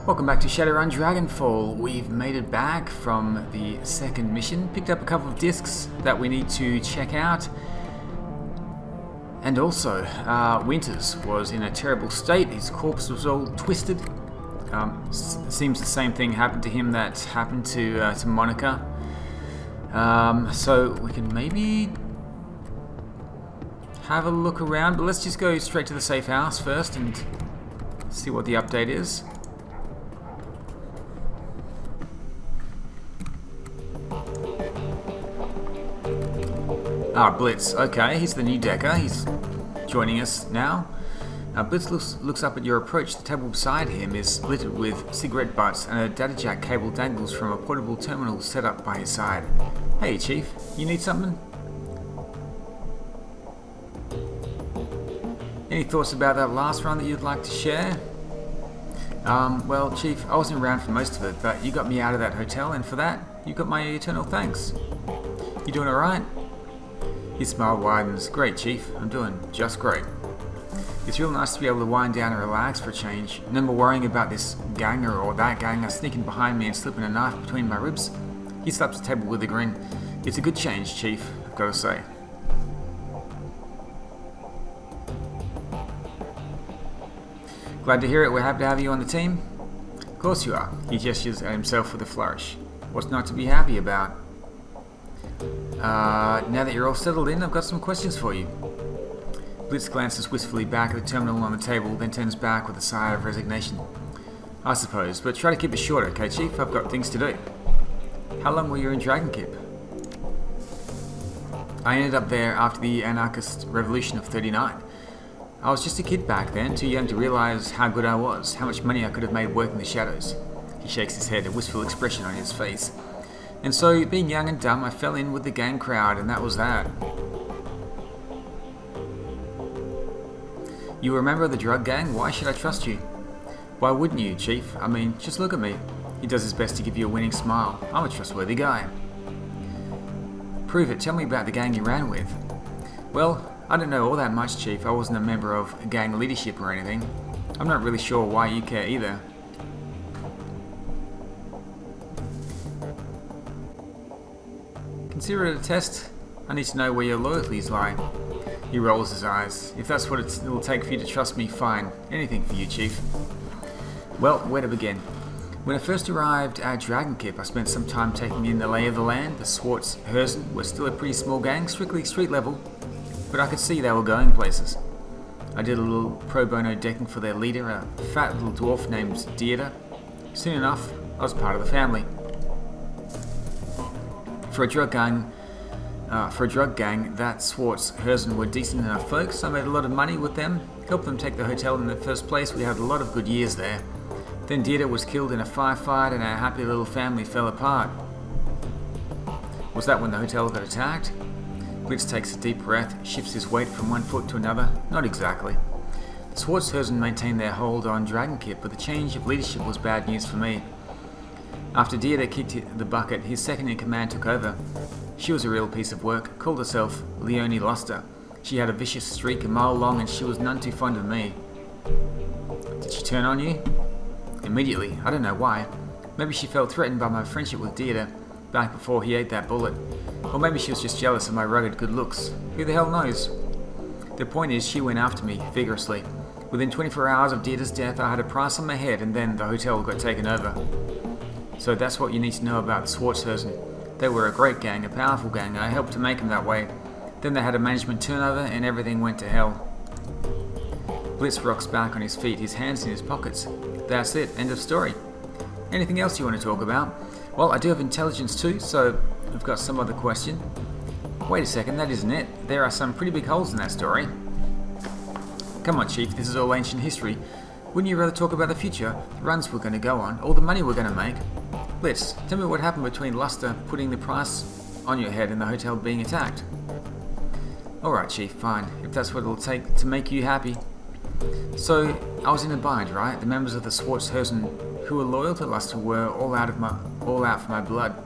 Welcome back to Shadowrun Dragonfall. We've made it back from the second mission, picked up a couple of discs that we need to check out, and also Winters was in a terrible state. His corpse was all twisted. Seems the same thing happened to him that happened to Monica. So we can maybe have a look around, but let's just go straight to the safe house first and see what the update is. Blitz. Okay, he's the new decker. He's joining us now. Blitz looks up at your approach. The table beside him is littered with cigarette butts, and a data jack cable dangles from a portable terminal set up by his side. Hey, Chief, you need something? Any thoughts about that last run that you'd like to share? Well, Chief, I wasn't around for most of it, but you got me out of that hotel, and for that, you got my eternal thanks. You doing alright? His smile widens. Great, Chief. I'm doing just great. It's real nice to be able to wind down and relax for a change. No more worrying about this ganger or that ganger sneaking behind me and slipping a knife between my ribs. He slaps the table with a grin. It's a good change, Chief, I've got to say. Glad to hear it. We're happy to have you on the team. Of course you are. He gestures at himself with a flourish. What's not to be happy about? Now that you're all settled in, I've got some questions for you. Blitz glances wistfully back at the terminal on the table, then turns back with a sigh of resignation. I suppose, but try to keep it short, okay, Chief? I've got things to do. How long were you in Dragonkip? I ended up there after the anarchist revolution of 39. I was just a kid back then, too young to realize how good I was, how much money I could have made working the shadows. He shakes his head, a wistful expression on his face. And so, being young and dumb, I fell in with the gang crowd, and that was that. You were a member of the drug gang? Why should I trust you? Why wouldn't you, Chief? I mean, just look at me. He does his best to give you a winning smile. I'm a trustworthy guy. Prove it. Tell me about the gang you ran with. Well, I don't know all that much, Chief. I wasn't a member of gang leadership or anything. I'm not really sure why you care either. Consider it a test. I need to know where your loyalties lie. He rolls his eyes. If that's what it'll take for you to trust me, fine. Anything for you, Chief. Well, where to begin? When I first arrived at Dragonkip, I spent some time taking in the lay of the land. The Swartz Herzen were still a pretty small gang, strictly street level, but I could see they were going places. I did a little pro bono decking for their leader, a fat little dwarf named Deirdre. Soon enough, I was part of the family. For a drug gang, that Swartz Herzen were decent enough folks. I made a lot of money with them, helped them take the hotel in the first place. We had a lot of good years there. Then Deirdre was killed in a firefight and our happy little family fell apart. Was that when the hotel got attacked? Blitz takes a deep breath, shifts his weight from one foot to another. Not exactly. The Swartz Herzen maintained their hold on Dragonkip, but the change of leadership was bad news for me. After Deirdre kicked the bucket, his second-in-command took over. She was a real piece of work, called herself Leonie Luster. She had a vicious streak a mile long and she was none too fond of me. Did she turn on you? Immediately. I don't know why. Maybe she felt threatened by my friendship with Deirdre back before he ate that bullet. Or maybe she was just jealous of my rugged good looks. Who the hell knows? The point is, she went after me, vigorously. Within 24 hours of Deirdre's death, I had a price on my head and then the hotel got taken over. So that's what you need to know about the Swartz Herzen. They were a great gang, a powerful gang. I helped to make them that way. Then they had a management turnover and everything went to hell. Blitz rocks back on his feet, his hands in his pockets. That's it, end of story. Anything else you want to talk about? Well, I do have intelligence too, so I've got some other question. Wait a second, that isn't it. There are some pretty big holes in that story. Come on, Chief, this is all ancient history. Wouldn't you rather talk about the future, the runs we're going to go on, all the money we're going to make? Blitz, tell me what happened between Luster putting the price on your head and the hotel being attacked. Alright, Chief, fine, if that's what it'll take to make you happy. So, I was in a bind, right? The members of the Swartz Herzen who were loyal to Luster were all out for my blood.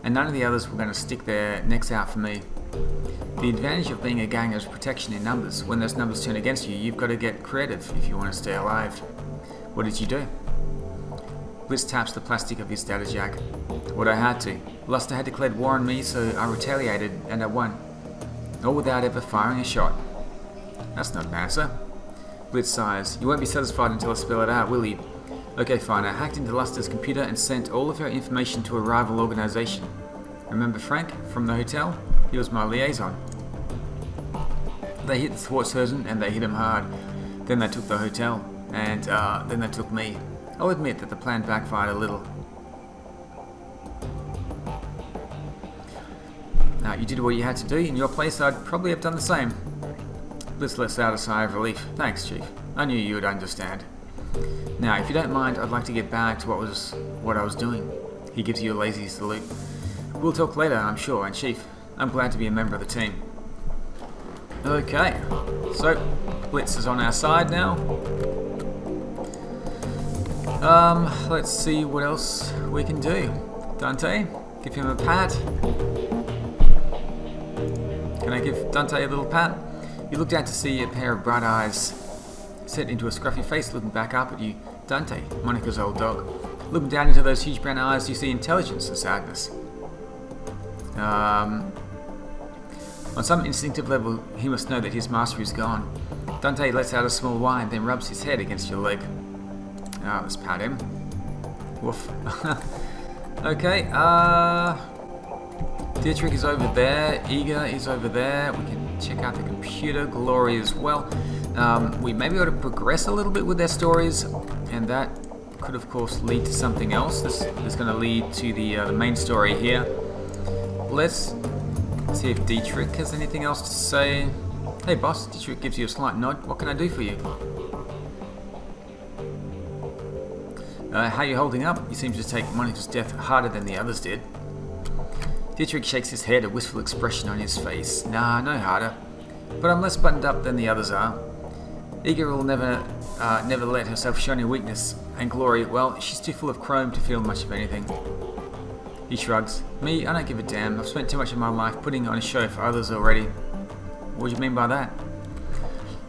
And none of the others were going to stick their necks out for me. The advantage of being a gang is protection in numbers. When those numbers turn against you, you've got to get creative if you want to stay alive. What did you do? Blitz taps the plastic of his data jack. What I had to. Luster had declared war on me, so I retaliated, and I won. All without ever firing a shot. That's not an answer. Blitz sighs. You won't be satisfied until I spell it out, will you? Okay, fine. I hacked into Luster's computer and sent all of her information to a rival organization. Remember Frank from the hotel? He was my liaison. They hit the thwart surgeon and they hit him hard. Then they took the hotel. And then they took me. I'll admit that the plan backfired a little. You did what you had to do. In your place, I'd probably have done the same. Blitz lets out a sigh of relief. Thanks, Chief. I knew you would understand. Now, if you don't mind, I'd like to get back to what I was doing. He gives you a lazy salute. We'll talk later, I'm sure. And Chief, I'm glad to be a member of the team. Okay, so Blitz is on our side now. Let's see what else we can do. Dante, give him a pat. Can I give Dante a little pat? You look down to see a pair of bright eyes set into a scruffy face looking back up at you. Dante, Monica's old dog. Looking down into those huge brown eyes, you see intelligence and sadness. On some instinctive level, he must know that his master is gone. Dante lets out a small whine, then rubs his head against your leg. Let's pat him. Woof. Okay, Dietrich is over there, Eager is over there, we can check out the computer, Glory as well. We may be able to progress a little bit with their stories, and that could of course lead to something else. This is going to lead to the main story here. Let's see if Dietrich has anything else to say. Hey boss, Dietrich gives you a slight nod. What can I do for you? How are you holding up? You seem to take Monica's death harder than the others did. Dietrich shakes his head, a wistful expression on his face. Nah, no harder. But I'm less buttoned up than the others are. Eager will never let herself show any weakness. And Glory, well, she's too full of chrome to feel much of anything. He shrugs. Me, I don't give a damn. I've spent too much of my life putting on a show for others already. What do you mean by that?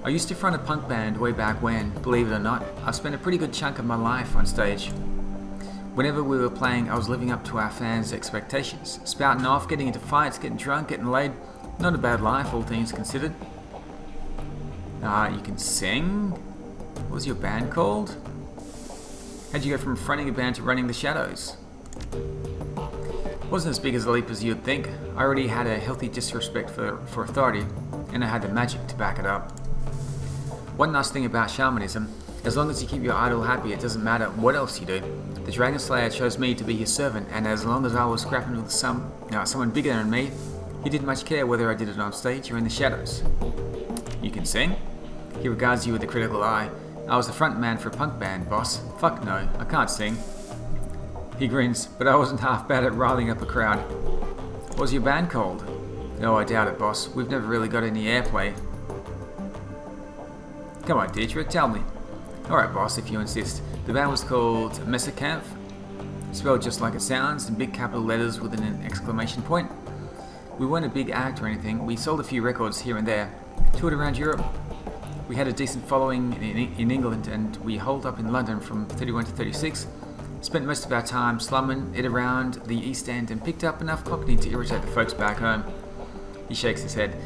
I used to front a punk band way back when, believe it or not. I've spent a pretty good chunk of my life on stage. Whenever we were playing, I was living up to our fans' expectations. Spouting off, getting into fights, getting drunk, getting laid. Not a bad life, all things considered. You can sing? What was your band called? How'd you go from fronting a band to running the Shadows? Wasn't as big as a leap as you'd think. I already had a healthy disrespect for authority, and I had the magic to back it up. One nice thing about shamanism, as long as you keep your idol happy, it doesn't matter what else you do. The Dragonslayer chose me to be his servant, and as long as I was scrapping with someone bigger than me, he didn't much care whether I did it on stage or in the shadows. You can sing? He regards you with a critical eye. I was the front man for a punk band, boss. Fuck no, I can't sing. He grins, but I wasn't half bad at riling up a crowd. What was your band called? Oh, I doubt it, boss. We've never really got any airplay. Come on, Dietrich, tell me. Alright, boss, if you insist. The band was called Messerkampf, spelled just like it sounds, in big capital letters with an exclamation point. We weren't a big act or anything. We sold a few records here and there, toured around Europe. We had a decent following in England, and we holed up in London from 31 to 36. Spent most of our time slumming it around the East End and picked up enough cockney to irritate the folks back home. He shakes his head.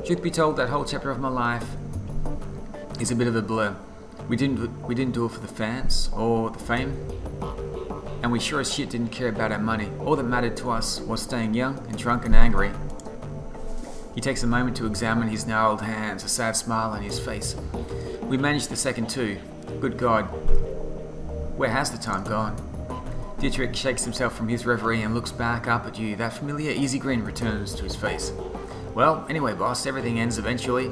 Truth be told, that whole chapter of my life is a bit of a blur. We didn't do it for the fans or the fame, and we sure as shit didn't care about our money. All that mattered to us was staying young and drunk and angry. He takes a moment to examine his gnarled hands, a sad smile on his face. We managed the second too. Good God, where has the time gone? Dietrich shakes himself from his reverie and looks back up at you. That familiar easy grin returns to his face. Well, anyway, boss, everything ends eventually.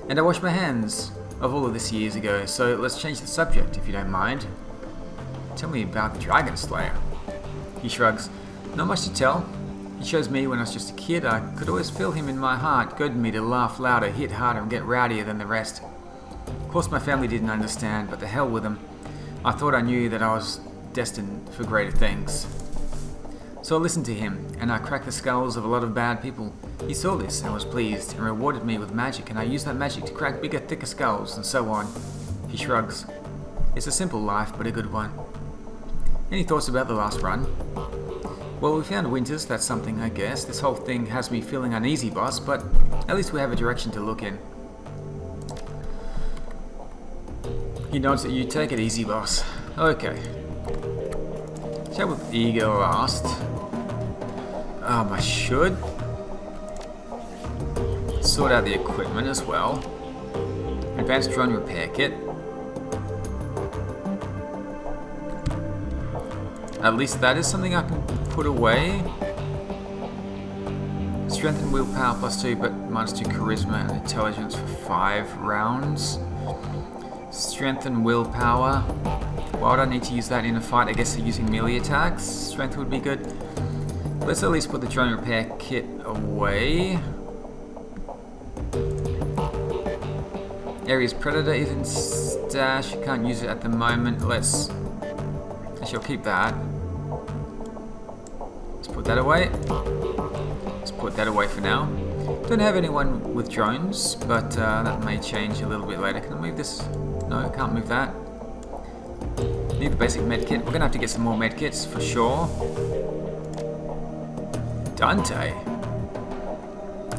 And I washed my hands of all of this years ago, so let's change the subject, if you don't mind. Tell me about the Dragonslayer. He shrugs. Not much to tell. He chose me when I was just a kid. I could always feel him in my heart, goading me to laugh louder, hit harder, and get rowdier than the rest. Of course my family didn't understand, but the hell with them. I thought I knew that I was destined for greater things. So I listened to him, and I cracked the skulls of a lot of bad people. He saw this and was pleased, and rewarded me with magic, and I used that magic to crack bigger, thicker skulls, and so on. He shrugs. It's a simple life, but a good one. Any thoughts about the last run? Well, we found Winters, that's something I guess. This whole thing has me feeling uneasy, boss, but at least we have a direction to look in. He nods at you. Take it easy, boss. Okay. Chat with Ego last. I should sort out the equipment as well. Advanced drone repair kit. At least that is something I can put away. Strength and willpower +2, but -2 charisma and intelligence for 5 rounds. Strength and willpower. Why would I need to use that in a fight? I guess using melee attacks. Strength would be good. Let's at least put the drone repair kit away. Area's predator is in stash. You can't use it at the moment. I shall keep that. Let's put that away. Let's put that away for now. Don't have anyone with drones, but that may change a little bit later. Can I move this? No, I can't move that. Need the basic medkit. We're gonna have to get some more medkits for sure. Dante.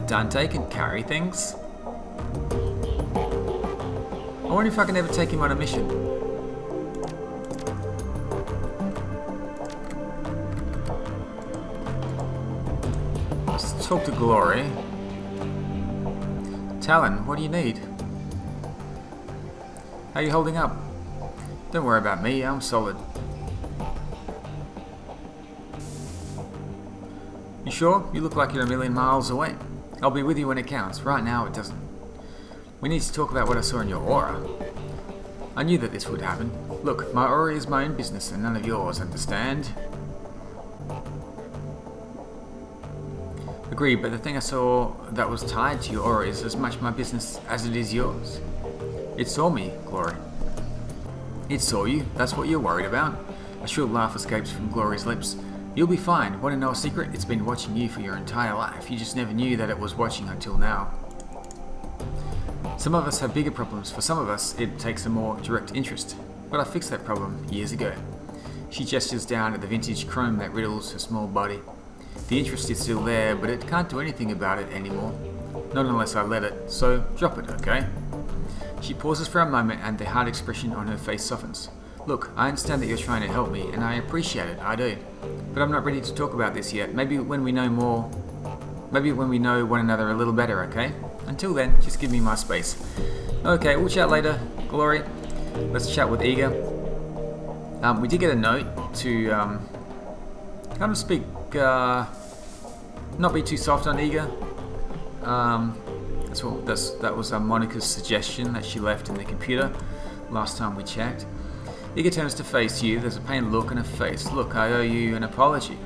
Dante can carry things. I wonder if I can ever take him on a mission. Let's talk to Glory. Talon, what do you need? How are you holding up? Don't worry about me, I'm solid. You sure? You look like you're a million miles away. I'll be with you when it counts. Right now it doesn't. We need to talk about what I saw in your aura. I knew that this would happen. Look, my aura is my own business and none of yours, understand? Agreed, but the thing I saw that was tied to your aura is as much my business as it is yours. It saw me, Glory. It saw you. That's what you're worried about. A short laugh escapes from Glory's lips. You'll be fine. Want to know a secret? It's been watching you for your entire life. You just never knew that it was watching until now. Some of us have bigger problems. For some of us, it takes a more direct interest. But I fixed that problem years ago. She gestures down at the vintage chrome that riddles her small body. The interest is still there, but it can't do anything about it anymore. Not unless I let it. So, drop it, okay? She pauses for a moment and the hard expression on her face softens. Look, I understand that you're trying to help me, and I appreciate it, I do. But I'm not ready to talk about this yet. Maybe when we know more... Maybe when we know one another a little better, okay? Until then, just give me my space. Okay, we'll chat later, Glory. Let's chat with Eager. We did get a note to kind of speak, not be too soft on Eager. That was Monica's suggestion that she left in the computer last time we checked. Eager turns to face you. There's a pained look on her face. Look, I owe you an apology.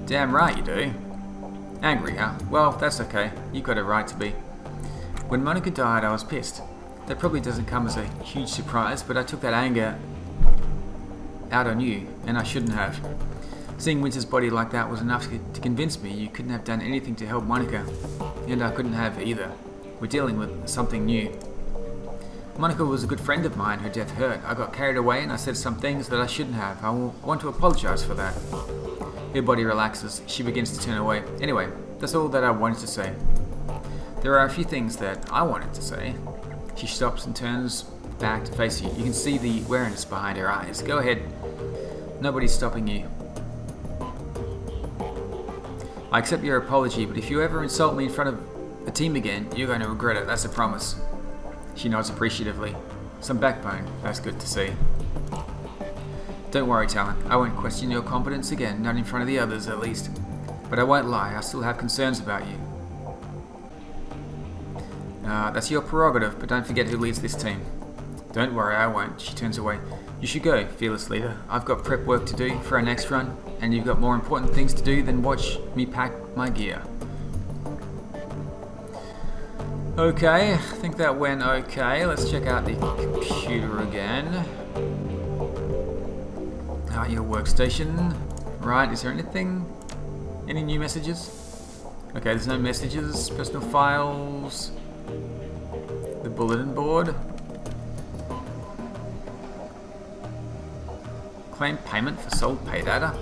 Damn right you do. Angry, huh? Well, that's okay. You got a right to be. When Monica died, I was pissed. That probably doesn't come as a huge surprise, but I took that anger out on you, and I shouldn't have. Seeing Winter's body like that was enough to convince me you couldn't have done anything to help Monica, and I couldn't have either. We're dealing with something new. Monica was a good friend of mine. Her death hurt. I got carried away and I said some things that I shouldn't have. I want to apologize for that. Her body relaxes. She begins to turn away. Anyway, that's all that I wanted to say. There are a few things that I wanted to say. She stops and turns back to face you. You can see the wariness behind her eyes. Go ahead. Nobody's stopping you. I accept your apology, but if you ever insult me in front of the team again, you're going to regret it. That's a promise. She nods appreciatively. Some backbone. That's good to see. Don't worry, Talon. I won't question your competence again, not in front of the others at least. But I won't lie, I still have concerns about you. That's your prerogative, but don't forget who leads this team. Don't worry, I won't. She turns away. You should go, fearless leader. I've got prep work to do for our next run, and you've got more important things to do than watch me pack my gear. Okay, I think that went okay. Let's check out the computer again. Your workstation. Right, is there anything? Any new messages? Okay, there's no messages. Personal files. The bulletin board. Claim payment for sold pay data.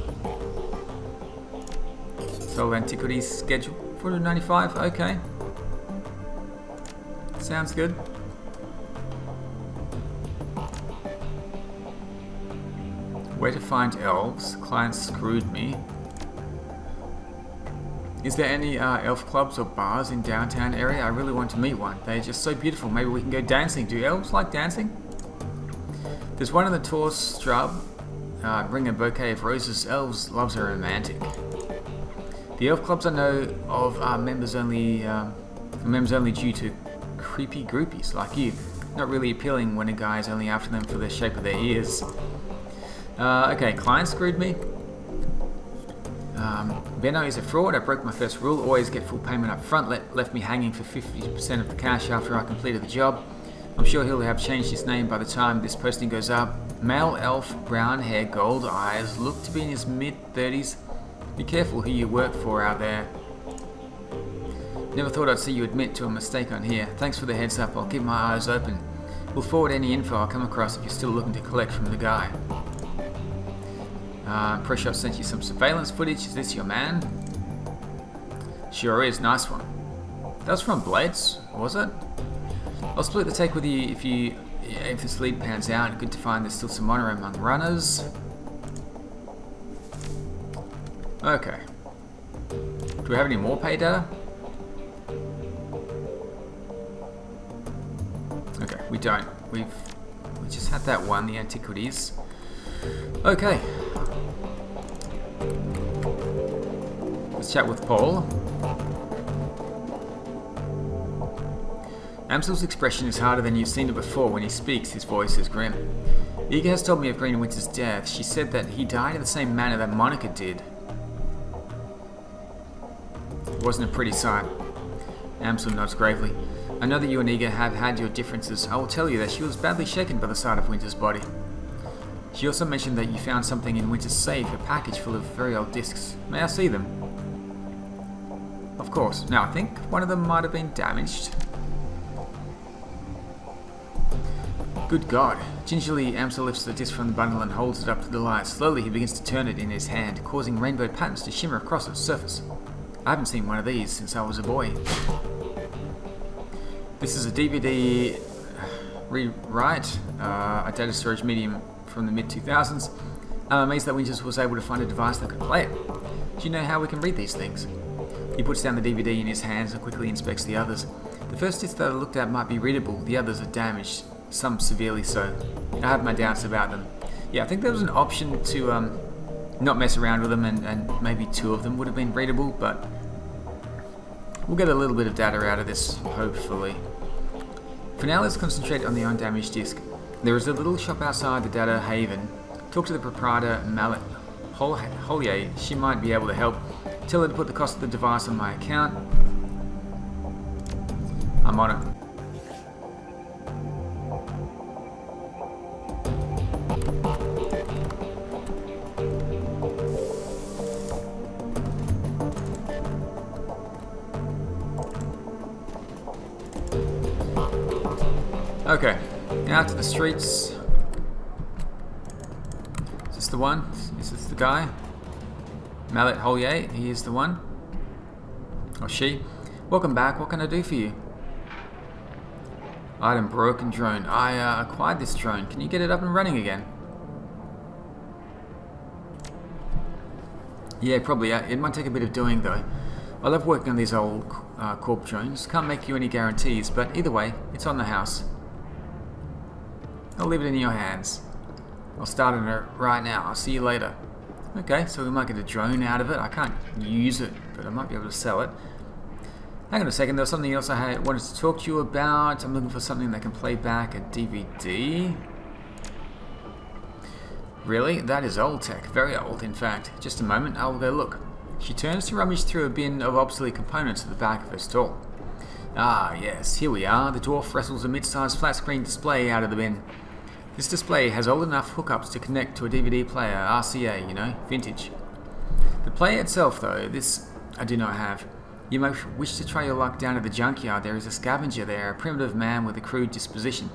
Sold antiquities schedule. 495, okay. Sounds good. Where to find elves? Clients screwed me. Is there any elf clubs or bars in downtown area? I really want to meet one. They're just so beautiful. Maybe we can go dancing. Do elves like dancing? There's one in the tall scrub. Bring a bouquet of roses. Elves loves are romantic. The elf clubs I know of are members only due to creepy groupies like you. Not really appealing when a guy is only after them for the shape of their ears. Okay, client screwed me. Benno is a fraud. I broke my first rule. Always get full payment up front. Left me hanging for 50% of the cash after I completed the job. I'm sure he'll have changed his name by the time this posting goes up. Male elf, brown hair, gold eyes, look to be in his mid-30s. Be careful who you work for out there. Never thought I'd see you admit to a mistake on here. Thanks for the heads up. I'll keep my eyes open. We'll forward any info I come across if you're still looking to collect from the guy. Pretty I've sent you some surveillance footage. Is this your man? Sure is. Nice one. That was from Blades, was it? I'll split the take with you if this lead pans out. Good to find there's still some honor among runners. Okay. Do we have any more pay data? Okay, we don't. We just had that one, the antiquities. Okay. Let's chat with Paul. Amsel's expression is harder than you've seen it before. When he speaks, his voice is grim. Iga has told me of Green Winter's death. She said that he died in the same manner that Monica did. It wasn't a pretty sight. Amsel nods gravely. I know that you and Iga have had your differences. I will tell you that she was badly shaken by the sight of Winter's body. She also mentioned that you found something in Winter's safe, a package full of very old discs. May I see them? Of course. Now I think one of them might have been damaged. Good God. Gingerly, Amsel lifts the disc from the bundle and holds it up to the light. Slowly he begins to turn it in his hand, causing rainbow patterns to shimmer across its surface. I haven't seen one of these since I was a boy. This is a DVD rewrite, a data storage medium from the mid-2000s. I'm amazed that Winters was able to find a device that could play it. Do you know how we can read these things? He puts down the DVD in his hands and quickly inspects the others. The first disc that I looked at might be readable, the others are damaged, some severely so. I have my doubts about them. Yeah, I think there was an option to not mess around with them, and maybe two of them would have been readable, but we'll get a little bit of data out of this, hopefully. For now, let's concentrate on the undamaged disc. There is a little shop outside the data haven. Talk to the proprietor, Mallet Hollier. She might be able to help. Tell her to put the cost of the device on my account. I'm on it. Okay, out to the streets. Is this the one? Is this the guy? Mallet Hollier, he is the one. Or she. Welcome back, what can I do for you? Item broken drone. I acquired this drone. Can you get it up and running again? Yeah, probably. It might take a bit of doing though. I love working on these old corp drones. Can't make you any guarantees, but either way, it's on the house. I'll leave it in your hands. I'll start on it right now. I'll see you later. Okay, so we might get a drone out of it. I can't use it, but I might be able to sell it. Hang on a second, there was something else I wanted to talk to you about. I'm looking for something that can play back a DVD. Really? That is old tech. Very old, in fact. Just a moment, I'll go look. She turns to rummage through a bin of obsolete components at the back of her stall. Ah, yes, here we are. The dwarf wrestles a mid-sized flat-screen display out of the bin. This display has old enough hookups to connect to a DVD player, RCA, you know, vintage. The player itself, though, this I do not have. You may wish to try your luck down at the junkyard. There is a scavenger there, a primitive man with a crude disposition.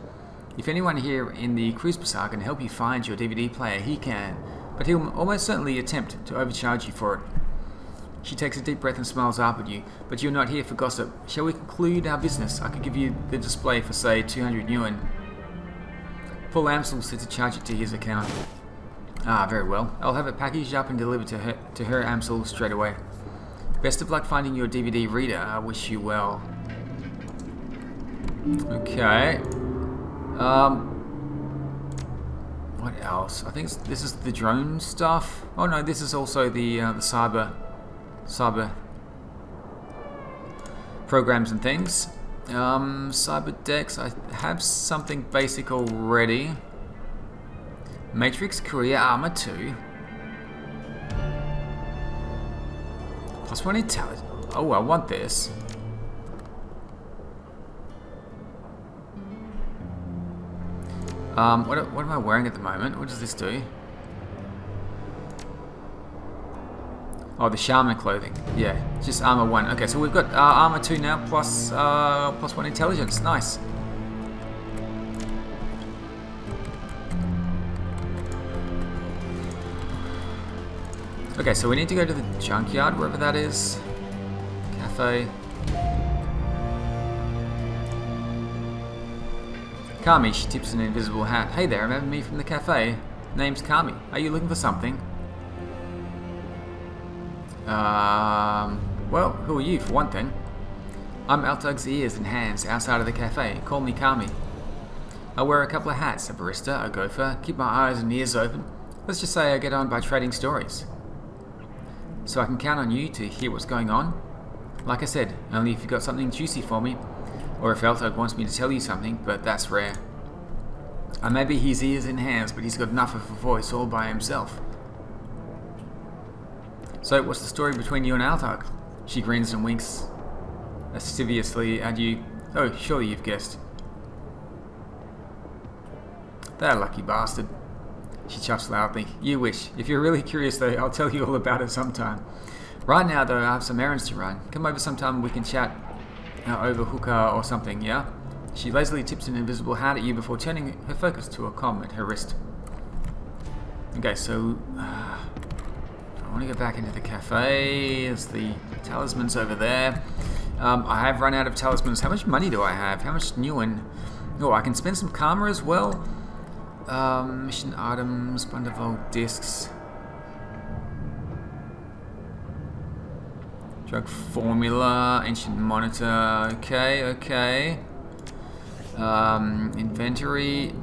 If anyone here in the cruise bazaar can help you find your DVD player, he can. but he'll almost certainly attempt to overcharge you for it. She takes a deep breath and smiles up at you, but you're not here for gossip. Shall we conclude our business? I could give you the display for, say, 200 yuan. Paul Amsel said to charge it to his account. Ah, very well. I'll have it packaged up and delivered to her Amsel straight away. Best of luck finding your DVD reader. I wish you well. Okay. What else? I think this is the drone stuff. Oh no, this is also the cyber programs and things. Cyber decks. I have something basic already. Matrix Career Armor 2. +1 intelligence. Oh, I want this. What am I wearing at the moment? What does this do? Oh, the shaman clothing. Yeah, just armor 1. Okay, so we've got armor 2 now plus +1 intelligence. Nice. Okay, so we need to go to the junkyard, wherever that is. Cafe. Kami, she tips an invisible hat. Hey there, remember me from the cafe? Name's Kami. Are you looking for something? Well, who are you, for one thing? I'm Altug's ears and hands outside of the cafe. Call me Kami. I wear a couple of hats, a barista, a gopher, keep my eyes and ears open. Let's just say I get on by trading stories. So I can count on you to hear what's going on? Like I said, only if you've got something juicy for me, or if Altug wants me to tell you something, but that's rare. I may be his ears and hands, but he's got enough of a voice all by himself. So, what's the story between you and Altug? She grins and winks lasciviously at you. Oh, surely you've guessed. That lucky bastard. She chuffs loudly. You wish. If you're really curious though, I'll tell you all about it sometime. Right now though, I have some errands to run. Come over sometime and we can chat over hookah or something, yeah? She lazily tips an invisible hat at you before turning her focus to a comm at her wrist. Okay, so I want to go back into the cafe. There's the talismans over there. I have run out of talismans. How much money do I have? How much new one? Oh, I can spend some karma as well. Mission items, bundle of old discs. Drug formula, ancient monitor. Okay, okay. Inventory.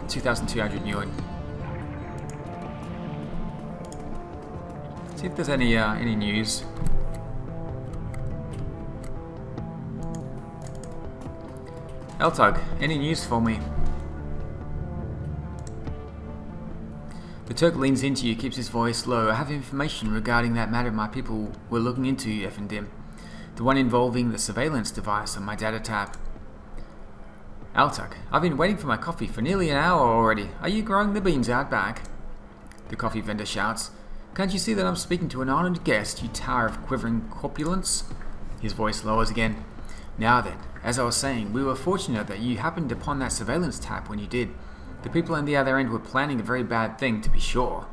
2,200 yuan. See if there's any news. Altug, any news for me? The Turk leans into you, keeps his voice low. I have information regarding that matter my people were looking into, Efendim. The one involving the surveillance device on my data tab. Altug, I've been waiting for my coffee for nearly an hour already. Are you growing the beans out back? The coffee vendor shouts. Can't you see that I'm speaking to an honoured guest, you tower of quivering corpulence? His voice lowers again. Now then, as I was saying, we were fortunate that you happened upon that surveillance tap when you did. The people on the other end were planning a very bad thing, to be sure.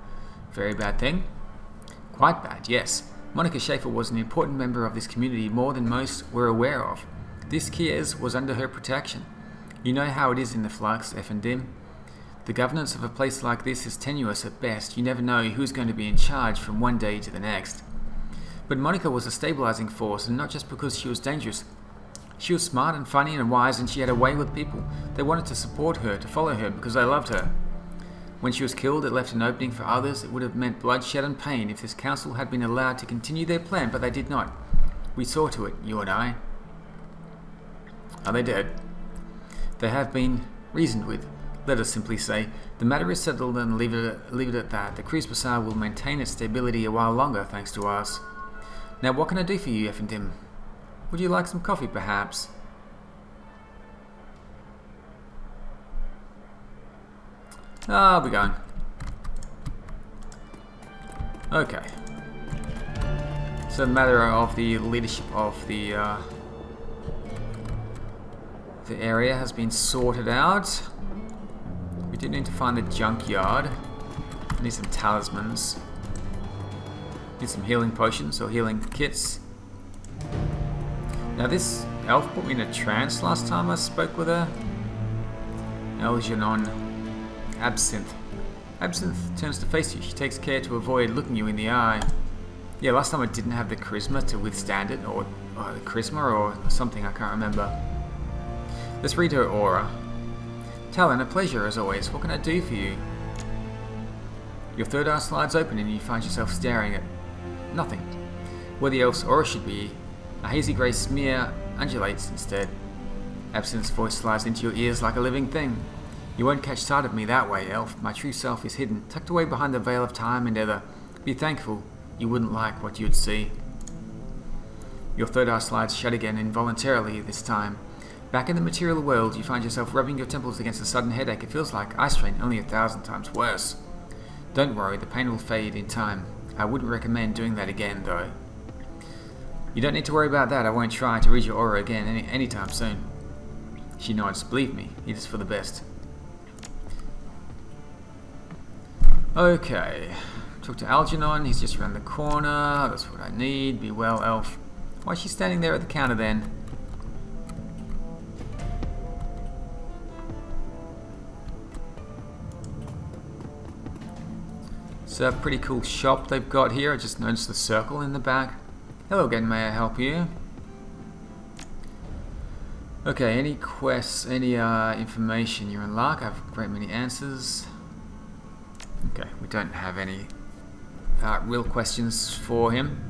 Very bad thing? Quite bad, yes. Monica Schaefer was an important member of this community, more than most were aware of. This Kies was under her protection. You know how it is in the flux, Efendim. The governance of a place like this is tenuous at best. You never know who's going to be in charge from one day to the next. But Monica was a stabilizing force, and not just because she was dangerous. She was smart and funny and wise, and she had a way with people. They wanted to support her, to follow her, because they loved her. When she was killed, it left an opening for others. It would have meant bloodshed and pain if this council had been allowed to continue their plan, but they did not. We saw to it, you and I. Are they dead? They have been reasoned with. Let us simply say, the matter is settled and leave it at that. The Cruise Bazaar will maintain its stability a while longer, thanks to us. Now what can I do for you, Efendim? Would you like some coffee, perhaps? Ah, we're going. Okay. So the matter of the leadership of the area has been sorted out. We do need to find the junkyard. I need some talismans. Need some healing potions or healing kits. Now this elf put me in a trance last time I spoke with her. Algernon. Absinthe. Absinthe turns to face you. She takes care to avoid looking you in the eye. Yeah, last time I didn't have the charisma to withstand it, or the charisma or something, I can't remember. Let's read her aura. Talon, a pleasure as always. What can I do for you? Your third eye slides open and you find yourself staring at nothing. Where the elf's aura should be, a hazy grey smear undulates instead. Absinthe's voice slides into your ears like a living thing. You won't catch sight of me that way, elf. My true self is hidden, tucked away behind the veil of time and ether. Be thankful you wouldn't like what you'd see. Your third eye slides shut again, involuntarily this time. Back in the material world, you find yourself rubbing your temples against a sudden headache. It feels like eye strain, only 1,000 times worse. Don't worry, the pain will fade in time. I wouldn't recommend doing that again, though. You don't need to worry about that. I won't try to read your aura again anytime soon. She nods. Believe me, it is for the best. Okay. Talk to Algernon. He's just around the corner. That's what I need. Be well, elf. Why is she standing there at the counter then? It's a pretty cool shop they've got here. I just noticed the circle in the back. Hello again, may I help you? Okay, any quests, any information? You're in luck. I have a great many answers. Okay, we don't have any real questions for him.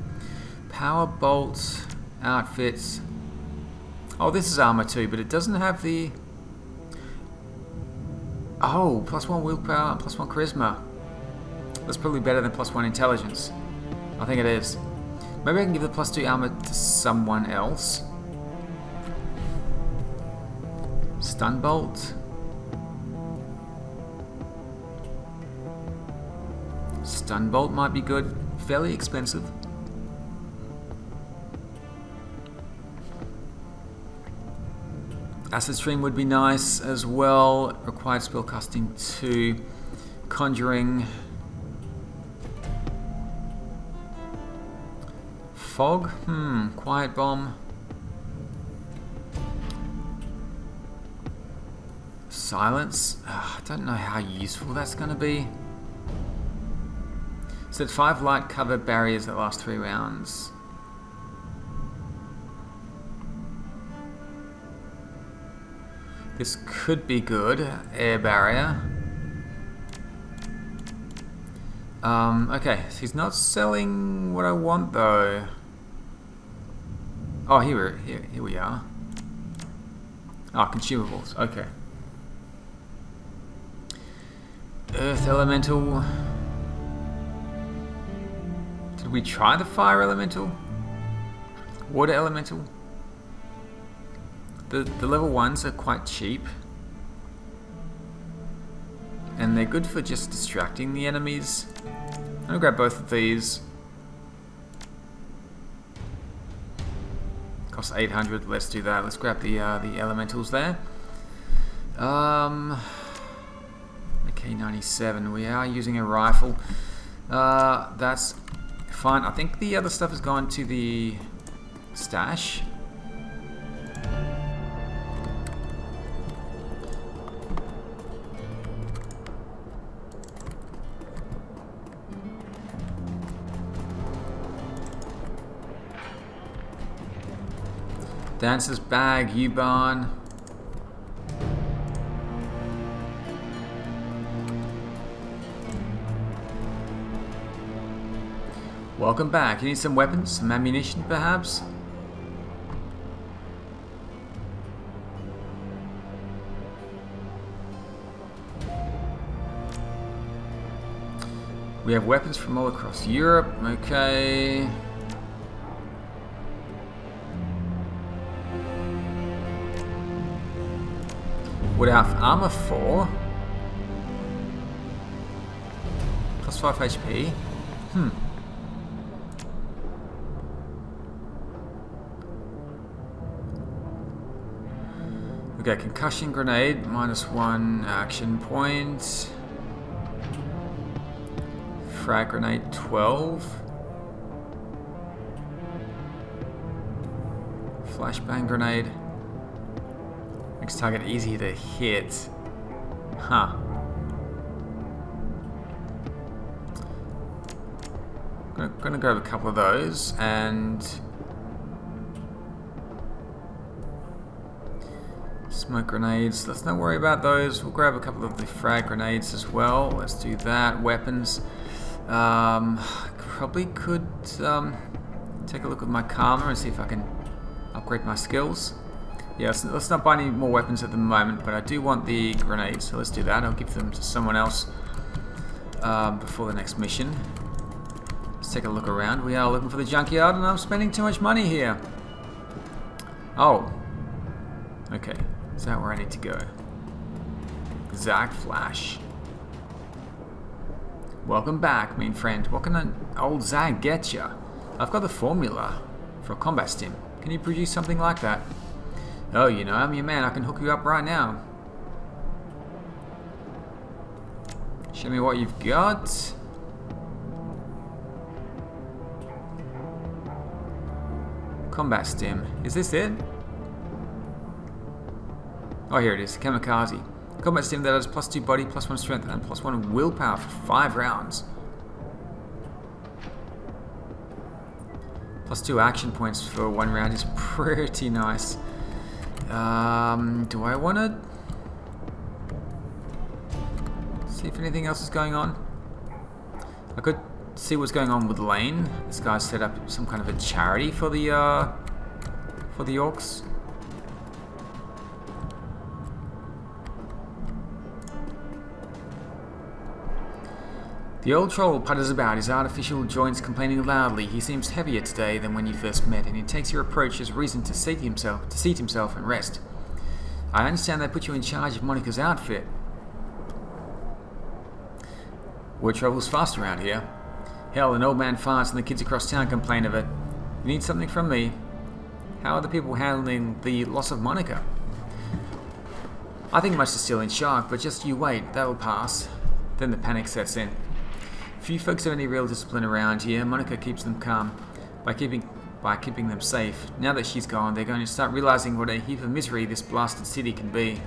Power bolt, outfits. Oh, this is armor too, but it doesn't have the... Oh, +1 willpower and +1 charisma. That's probably better than +1 intelligence. I think it is. Maybe I can give the +2 armor to someone else. Stun bolt. Stun bolt might be good. Fairly expensive. Acid stream would be nice as well. Required spellcasting 2. Conjuring. Fog? Quiet bomb. Silence? I don't know how useful that's going to be. Set 5 light cover barriers that last 3 rounds. This could be good. Air barrier. Okay, so he's not selling what I want though. Oh, here we are. Oh, consumables. Okay. Earth elemental. Did we try the fire elemental? Water elemental? The level 1s are quite cheap. And they're good for just distracting the enemies. I'm gonna grab both of these. Costs 800. Let's do that. Let's grab the elementals there. AK-97. We are using a rifle. That's fine. I think the other stuff has gone to the stash. Dancer's bag, U-Barn. Welcome back. You need some weapons, some ammunition perhaps? We have weapons from all across Europe. Okay. Would I have armor 4? +5 HP. Okay, concussion grenade, -1 action point. Frag grenade, 12. Flashbang grenade. Makes target easier to hit. Huh. Gonna grab a couple of those and smoke grenades. Let's not worry about those. We'll grab a couple of the frag grenades as well. Let's do that. Weapons. Probably could take a look at my karma and see if I can upgrade my skills. Yeah, let's not buy any more weapons at the moment, but I do want the grenades, so let's do that. I'll give them to someone else before the next mission. Let's take a look around. We are looking for the junkyard, and I'm spending too much money here. Oh. Okay. Is that where I need to go? Zach Flash. Welcome back, mean friend. What can an old Zag get ya? I've got the formula for a combat stim. Can you produce something like that? Oh, you know, I'm your man. I can hook you up right now. Show me what you've got. Combat stim. Is this it? Oh, here it is. Kamikaze. Combat stim that has +2 body, +1 strength, and +1 willpower for 5 rounds. +2 action points for 1 round is pretty nice. Do I want to see if anything else is going on? I could see what's going on with Lane. This guy's set up some kind of a charity for the orcs. The old troll putters about his artificial joints, complaining loudly. He seems heavier today than when you first met, and he takes your approach as reason to seat himself and rest. I understand they put you in charge of Monica's outfit. Word travels fast around here. Hell, an old man farts and the kids across town complain of it. You need something from me. How are the people handling the loss of Monica? I think most are still in shock, but just you wait, that'll pass. Then the panic sets in. Few folks have any real discipline around here. Monica keeps them calm by keeping them safe. Now that she's gone, they're going to start realizing what a heap of misery this blasted city can be.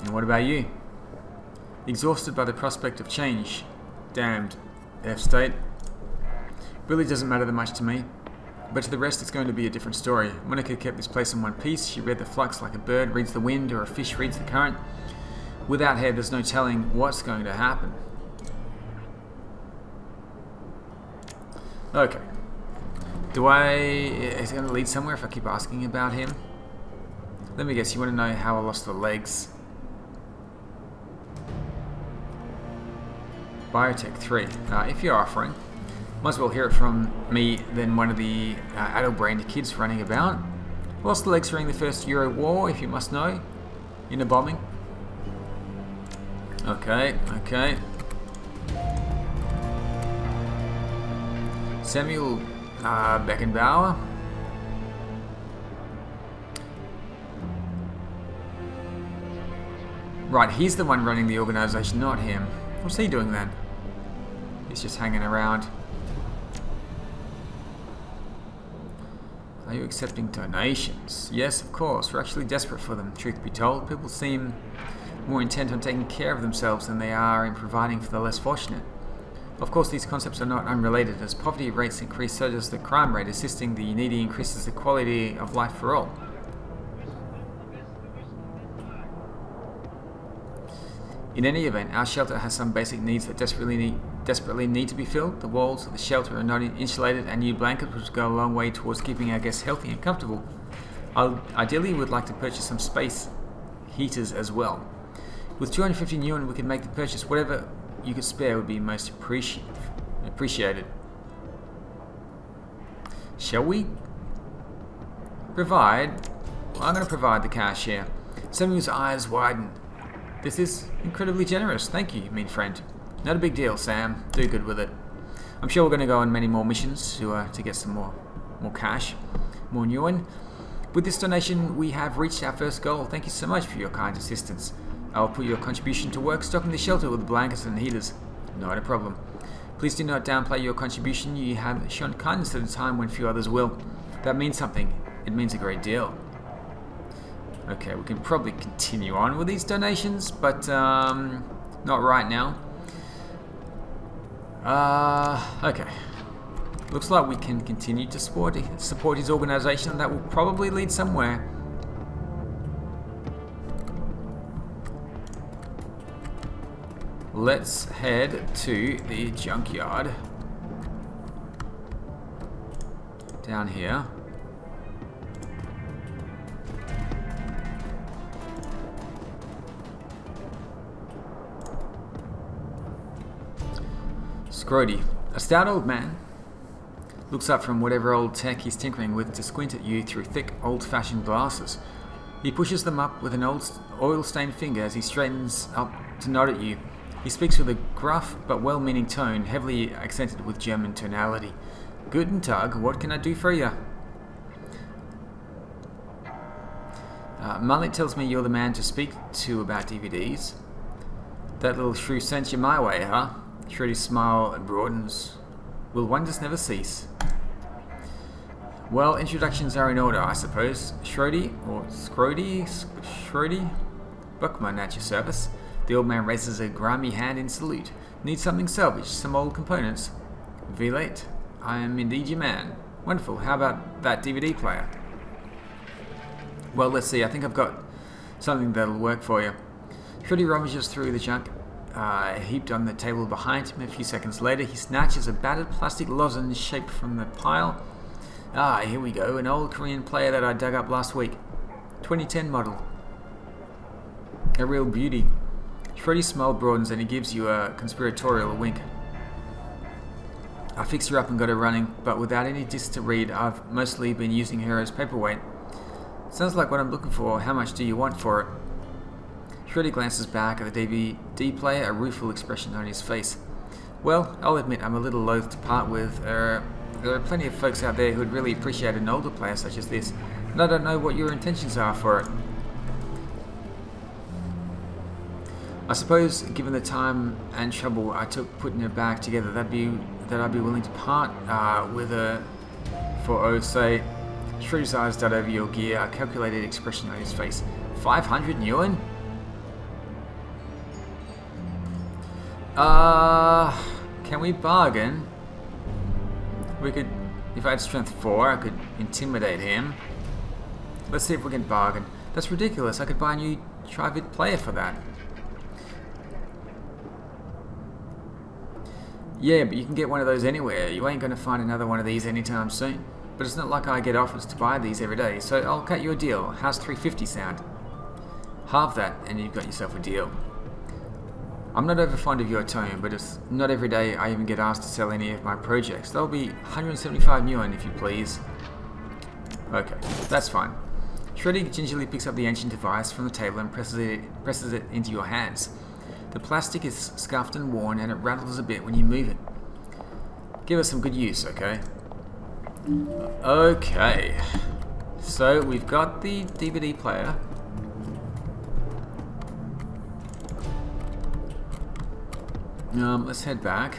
And what about you? Exhausted by the prospect of change. Damned F-state. Really doesn't matter that much to me. But to the rest, it's going to be a different story. Monica kept this place in one piece. She read the flux like a bird reads the wind or a fish reads the current. Without her, there's no telling what's going to happen. Okay. Is it going to lead somewhere if I keep asking about him? Let me guess, you want to know how I lost the legs? Biotech 3. If you're offering, might as well hear it from me than one of the addle-brained kids running about. Lost the legs during the first Euro War, if you must know. In a bombing. Okay. Samuel Beckenbauer. Right, he's the one running the organization, not him. What's he doing then? He's just hanging around. Are you accepting donations? Yes, of course. We're actually desperate for them, truth be told. People seem more intent on taking care of themselves than they are in providing for the less fortunate. Of course, these concepts are not unrelated. As poverty rates increase, so does the crime rate. Assisting the needy increases the quality of life for all. In any event, our shelter has some basic needs that desperately need to be filled. The walls of the shelter are not insulated, and new blankets which go a long way towards keeping our guests healthy and comfortable. Ideally, we'd like to purchase some space heaters as well. With 250 yuan, we could make the purchase. Whatever you could spare would be most appreciated. Shall we provide? Well, I'm going to provide the cash here. Samuel's eyes widen. This is incredibly generous. Thank you, mean friend. Not a big deal, Sam. Do good with it. I'm sure we're going to go on many more missions to get some more cash, more yuan. With this donation, we have reached our first goal. Thank you so much for your kind assistance. I will put your contribution to work stocking the shelter with blankets and heaters. Not a problem. Please do not downplay your contribution. You have shown kindness at a time when few others will. That means something. It means a great deal. Okay, we can probably continue on with these donations, but not right now. Okay. Looks like we can continue to support his organization. That will probably lead somewhere. Let's head to the junkyard. Down here. Scrody, a stout old man, looks up from whatever old tech he's tinkering with to squint at you through thick, old-fashioned glasses. He pushes them up with an oil-stained finger as he straightens up to nod at you. He speaks with a gruff but well-meaning tone, heavily accented with German tonality. Guten Tag, what can I do for you? Mullet tells me you're the man to speak to about DVDs. That little shrew sent you my way, huh? Shreddy's smile broadens. Will wonders never cease? Well, introductions are in order, I suppose. Scrody, Buckman at your service. The old man raises a grimy hand in salute. Need something salvaged, some old components. Late. I am indeed your man. Wonderful, how about that DVD player? Well, let's see, I think I've got something that'll work for you. Scrody rummages through the junk heaped on the table behind him. A few seconds later, he snatches a battered plastic lozenge shaped from the pile. Here we go, an old Korean player that I dug up last week. 2010 model. A real beauty. Shreddy's smile broadens and he gives you a conspiratorial wink. I fixed her up and got her running, but without any disc to read, I've mostly been using her as paperweight. Sounds like what I'm looking for. How much do you want for it? Shreddy glances back at the DVD player, a rueful expression on his face. Well, I'll admit I'm a little loath to part with. There are plenty of folks out there who'd really appreciate an older player such as this, and I don't know what your intentions are for it. I suppose, given the time and trouble I took putting her back together, that I'd be willing to part with her for, say, Shreddy's eyes dart over your gear, a calculated expression on his face. 500 yuan? Can we bargain? We could, if I had strength 4, I could intimidate him. Let's see if we can bargain. That's ridiculous, I could buy a new Trivid player for that. Yeah, but you can get one of those anywhere. You ain't gonna find another one of these anytime soon. But it's not like I get offers to buy these every day, so I'll cut you a deal. How's 350 sound? Halve that, and you've got yourself a deal. I'm not over fond of your tone, but it's not every day I even get asked to sell any of my projects. That'll be 175 yuan, if you please. Okay, that's fine. Shreddy gingerly picks up the ancient device from the table and presses it into your hands. The plastic is scuffed and worn, and it rattles a bit when you move it. Give us some good use, okay? Okay. So, we've got the DVD player. Let's head back.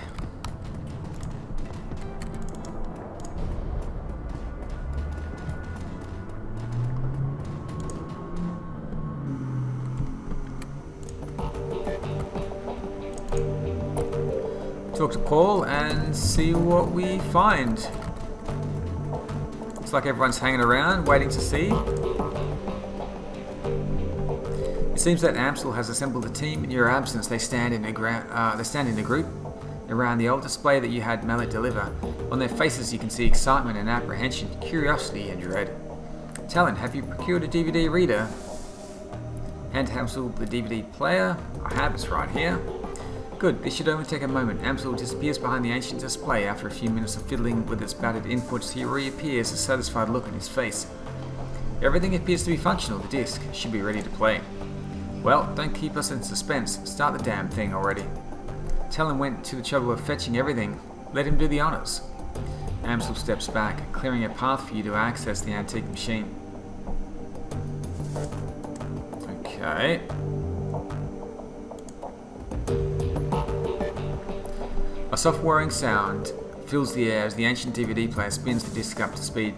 Talk to Paul and see what we find. Looks like everyone's hanging around, waiting to see. It seems that Amstel has assembled a team. In your absence, they stand in a group around the old display that you had Mallet deliver. On their faces, you can see excitement and apprehension, curiosity and dread. Talon, have you procured a DVD reader? Hand Amstel the DVD player. I have, it's right here. Good, this should only take a moment. Amstel disappears behind the ancient display. After a few minutes of fiddling with its battered inputs, he reappears, a satisfied look on his face. Everything appears to be functional. The disc should be ready to play. Well, don't keep us in suspense. Start the damn thing already. Talon went to the trouble of fetching everything. Let him do the honors. Amstel steps back, clearing a path for you to access the antique machine. Okay. A soft whirring sound fills the air as the ancient DVD player spins the disc up to speed.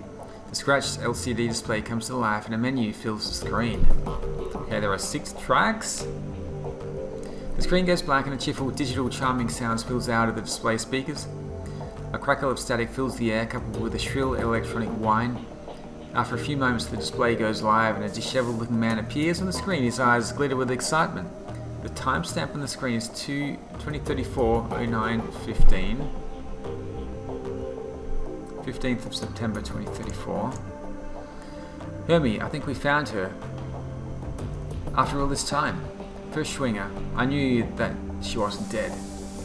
The scratched LCD display comes to life and a menu fills the screen. Okay, there are 6 tracks. The screen goes black and a cheerful digital charming sound spills out of the display speakers. A crackle of static fills the air, coupled with a shrill electronic whine. After a few moments, the display goes live and a disheveled looking man appears on the screen. His eyes glitter with excitement. The timestamp on the screen is 2034-09-15. 15th of September 2034. Hermie, I think we found her. After all this time. First Schwinger, I knew that she wasn't dead.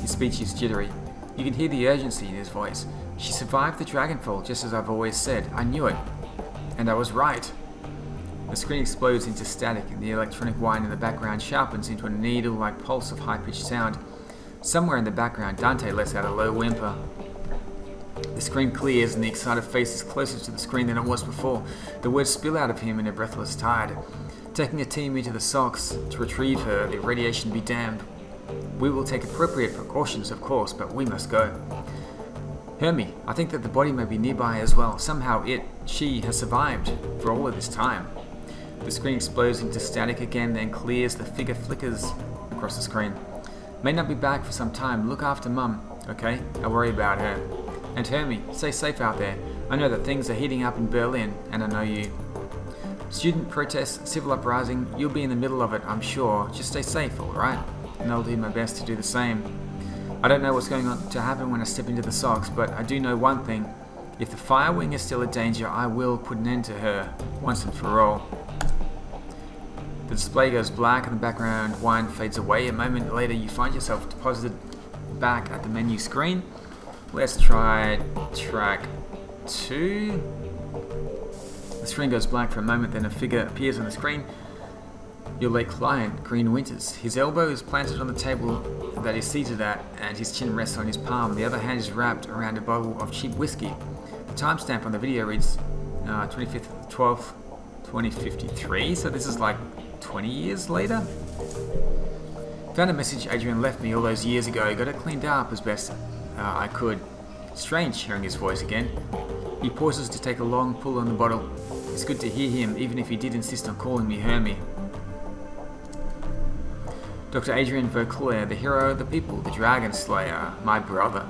His speech is jittery. You can hear the urgency in his voice. She survived the Dragonfall, just as I've always said. I knew it. And I was right. The screen explodes into static and the electronic whine in the background sharpens into a needle-like pulse of high-pitched sound. Somewhere in the background, Dante lets out a low whimper. The screen clears and the excited face is closer to the screen than it was before. The words spill out of him in a breathless tide. Taking a team into the socks to retrieve her, the radiation be damned. We will take appropriate precautions, of course, but we must go. Hermie, I think that the body may be nearby as well. Somehow she has survived for all of this time. The screen explodes into static again, then clears. The figure flickers across the screen. May not be back for some time. Look after Mum, okay? I worry about her. And Hermie, stay safe out there. I know that things are heating up in Berlin, and I know you. Student protests, civil uprising, you'll be in the middle of it, I'm sure. Just stay safe, alright? And I'll do my best to do the same. I don't know what's going to happen when I step into the socks, but I do know one thing. If the Fire Wing is still a danger, I will put an end to her, once and for all. The display goes black and the background whine fades away. A moment later, you find yourself deposited back at the menu screen. Let's try track 2. The screen goes black for a moment, then a figure appears on the screen. Your late client, Green Winters. His elbow is planted on the table that he's seated at, and his chin rests on his palm. The other hand is wrapped around a bottle of cheap whiskey. The timestamp on the video reads 25th of the 12th, 2053, so this is like 20 years later? Found a message Adrian left me all those years ago. Got it cleaned up as best I could. Strange hearing his voice again. He pauses to take a long pull on the bottle. It's good to hear him, even if he did insist on calling me Hermie. Dr. Adrian Vauclair, the hero of the people, the Dragonslayer, my brother.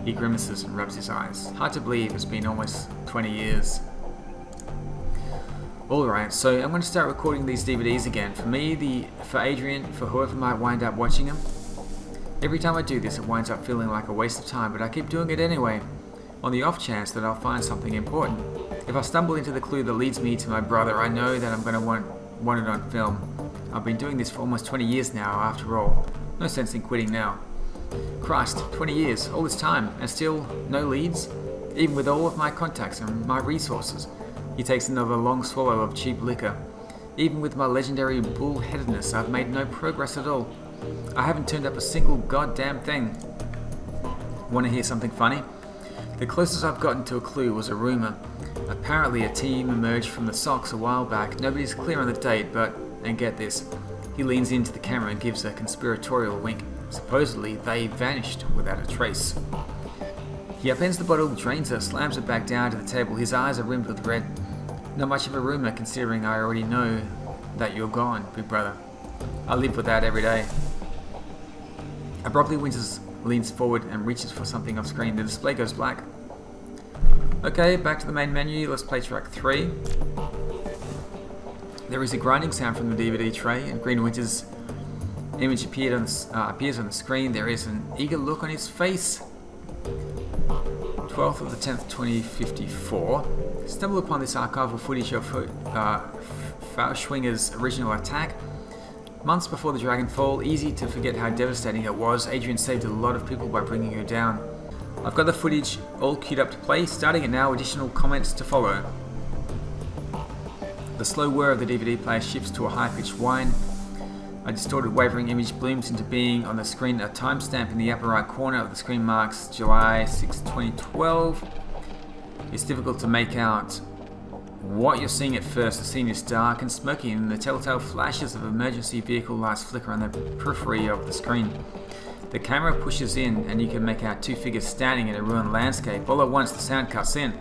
He grimaces and rubs his eyes. Hard to believe it's been almost 20 years. Alright, so I'm going to start recording these DVDs again. For me, for Adrian, for whoever might wind up watching them. Every time I do this, it winds up feeling like a waste of time, but I keep doing it anyway, on the off chance that I'll find something important. If I stumble into the clue that leads me to my brother, I know that I'm going to want it on film. I've been doing this for almost 20 years now, after all. No sense in quitting now. Christ, 20 years, all this time, and still no leads? Even with all of my contacts and my resources. He takes another long swallow of cheap liquor. Even with my legendary bullheadedness, I've made no progress at all. I haven't turned up a single goddamn thing. Want to hear something funny? The closest I've gotten to a clue was a rumor. Apparently a team emerged from the socks a while back. Nobody's clear on the date, but, and get this, he leans into the camera and gives a conspiratorial wink. Supposedly, they vanished without a trace. He upends the bottle, drains it, slams it back down to the table. His eyes are rimmed with red. Not much of a rumor, considering I already know that you're gone, big brother. I live with that every day. Abruptly, Winters leans forward and reaches for something off screen. The display goes black. Okay, back to the main menu. Let's play track 3. There is a grinding sound from the DVD tray, and Green Winters' image appears on the screen. There is an eager look on his face. 12th of the 10th, 2054. Stumble upon this archival footage of Schwinger's original attack. Months before the Dragonfall, easy to forget how devastating it was. Adrian saved a lot of people by bringing her down. I've got the footage all queued up to play. Starting it now, additional comments to follow. The slow whir of the DVD player shifts to a high-pitched whine. A distorted, wavering image blooms into being on the screen. A timestamp in the upper right corner of the screen marks July 6, 2012. It's difficult to make out What you're seeing at first, the scene is dark and smoky, and the telltale flashes of emergency vehicle lights flicker on the periphery of the screen. The camera pushes in, and you can make out two figures standing in a ruined landscape. All at once, the sound cuts in.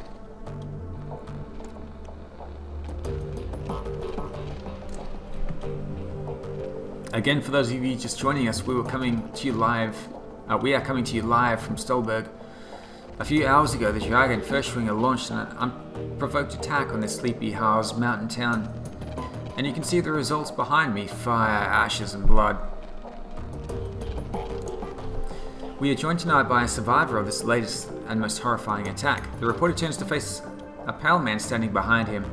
Again, for those of you just joining us, we are coming to you live from Stolberg. A few hours ago, the Dragon First Swinger launched an unprovoked attack on this sleepy Haas mountain town. And you can see the results behind me: fire, ashes, and blood. We are joined tonight by a survivor of this latest and most horrifying attack. The reporter turns to face a pale man standing behind him.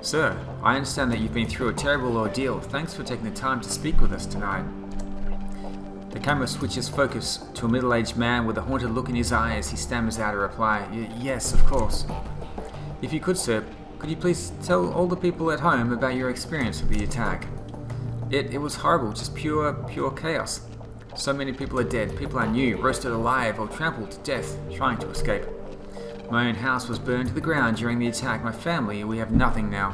Sir, I understand that you've been through a terrible ordeal. Thanks for taking the time to speak with us tonight. The camera switches focus to a middle-aged man with a haunted look in his eye as he stammers out a reply. Yes, of course. If you could, sir, could you please tell all the people at home about your experience of the attack? It was horrible, just pure chaos. So many people are dead, people I knew, roasted alive or trampled to death, trying to escape. My own house was burned to the ground during the attack. My family, we have nothing now.